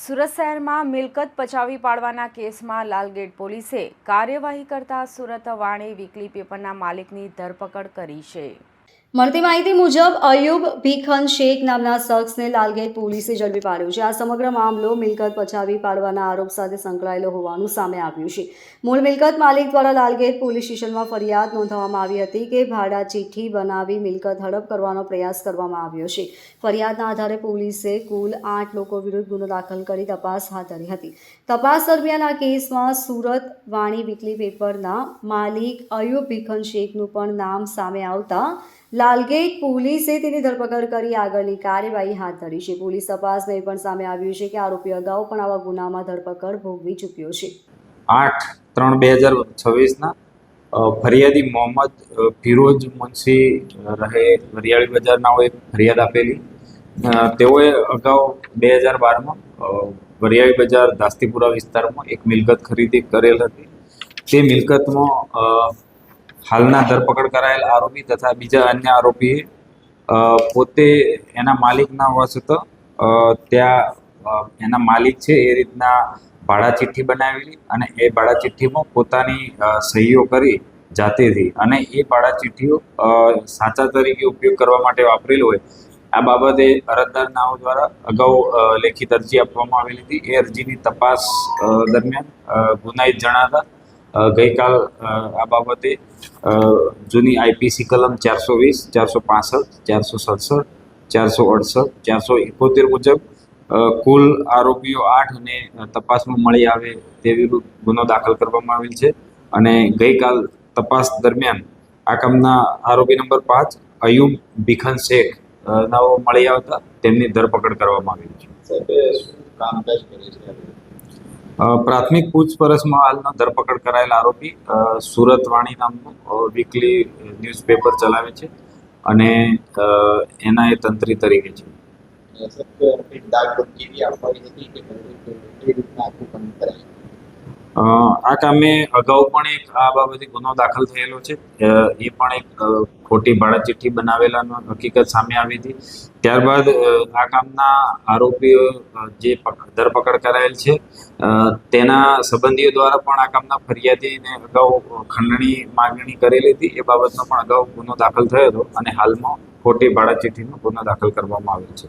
સુરત શહેરમાં મિલકત પચાવી પાડવાના કેસમાં લાલગેટ પોલીસે કાર્યવાહી કરતા સુરત વાણી વીકલી પેપરના માલિકની ધરપકડ કરી છે। મળતી માહિતી મુજબ અયુબ ભીખન શેખ નામના શખ્સને લાલગેટ પોલીસે ઝડપી પાડ્યો છે। આ સમગ્ર મામલો મિલકત પચાવી પાડવાના આરોપ સાથે સંકળાયેલો હોવાનું સામે આવ્યું છે। મૂળ મિલકત માલિક દ્વારા લાલગેટ પોલીસ સ્ટેશનમાં ફરિયાદ નોંધાવવામાં આવી હતી કે ભાડા ચિઠ્ઠી બનાવી મિલકત હડપ કરવાનો પ્રયાસ કરવામાં આવ્યો છે। ફરિયાદના આધારે પોલીસે કુલ 8 લોકો વિરુદ્ધ ગુનો દાખલ કરી તપાસ હાથ ધરી હતી। તપાસ દરમિયાન આ કેસમાં સુરત વાણી વીકલી પેપરના માલિક અયુબ ભીખન શેખનું પણ નામ સામે આવતા લાલગેટ પોલીસે તેની ધરપકડ કરી આગળની કાર્યવાહી હાથ ધરી છે। પોલીસ તપાસમાં એ પણ સામે આવ્યું છે કે આરોપી અગાઉ પણ આવા ગુનામાં ધરપકડ ભોગવી ચૂક્યો છે। 8/3/2026 ફરિયાદી મોહમ્મદ ફિરોજ મુનશી રહે વરિયાળી બજારના એક ફરિયાદ આપેલી। તેઓએ અગાઉ 2012માં વરિયાળી બજાર દાસ્તીપુરા વિસ્તારમાં એક મિલકત ખરીદી કરેલ હતી। તે મિલકતમાં હાલના ધરપકડ કરાયેલ આરોપી તથા બીજા અન્ય આરોપીએ પોતે એના માલિક ના હોવા છતાં ત્યાં એના માલિક છે એ રીતના ભાડા ચિઠ્ઠી બનાવેલી અને એ ભાડા ચિઠ્ઠીમાં પોતાની સહીઓ કરી જાતેથી અને એ ભાડા ચિઠ્ઠીઓ સાચા તરીકે ઉપયોગ કરવા માટે વાપરેલું હોય આ બાબતે અરજદાર નાઓ દ્વારા અગાઉ લેખિત અરજી આપવામાં આવેલી હતી। એ અરજીની તપાસ દરમિયાન ગુનાહિત જણાતા ગઈકાલ આ બાબતે જૂની આઈપીસી કલમ 420, 465, 467, 468, 471 મુજબ કુલ આરોપીઓ 8 અને તપાસમાં મળી આવે તેવી ગુનો દાખલ કરવામાં આવેલ છે અને ગઈકાલ તપાસ દરમિયાન આ કામના આરોપી નંબર 5 અયુબ ભીખન શેખ નાઓ મળી આવતા તેમની ધરપકડ કરવામાં આવી છે। પ્રાથમિક પૂછપરછમાં હાલના ધરપકડ કરાયેલ આરોપી સુરત વાણી નામનું વીકલી ન્યૂઝપેપર ચલાવે છે અને એના એ તંત્રી તરીકે છે। આ કામે અગાઉ પણ એક આ બાબતે ગુનો દાખલ થયેલો છે। એ પણ એક ખોટી ભાડા ચિઠ્ઠી બનાવેલાનો હકીકત સામે આવી હતી। ત્યારબાદ આ કામના આરોપીઓ જે ધરપકડ કરાયેલ છે તેના સંબંધીઓ દ્વારા પણ આ કામના ફરિયાદીને અગાઉ ખંડણી માગણી કરેલી હતી। એ બાબતનો પણ અગાઉ ગુનો દાખલ થયો હતો અને હાલમાં ખોટી ભાડા ચિઠ્ઠીનો ગુનો દાખલ કરવામાં આવેલ છે।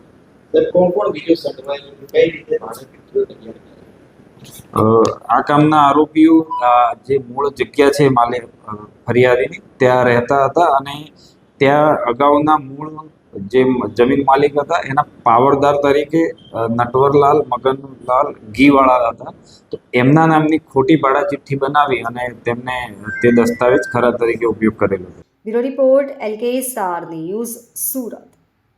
આ કામના આરોપીઓ જે મૂળ જગ્યા છે માલિક ફરિયાદીની ત્યાં રહેતા હતા અને ત્યાં અગાઉના મૂળ જે જમીન માલિક હતા એના પાવરદાર તરીકે નટવરલાલ મગનલાલ ઘીવાળા હતા। તો એમના નામની ખોટી ભાડા ચિઠ્ઠી બનાવી અને તેમને તે દસ્તાવેજ ખરા તરીકે ઉપયોગ કરેલો હતો। Bureau report LK star news Surat.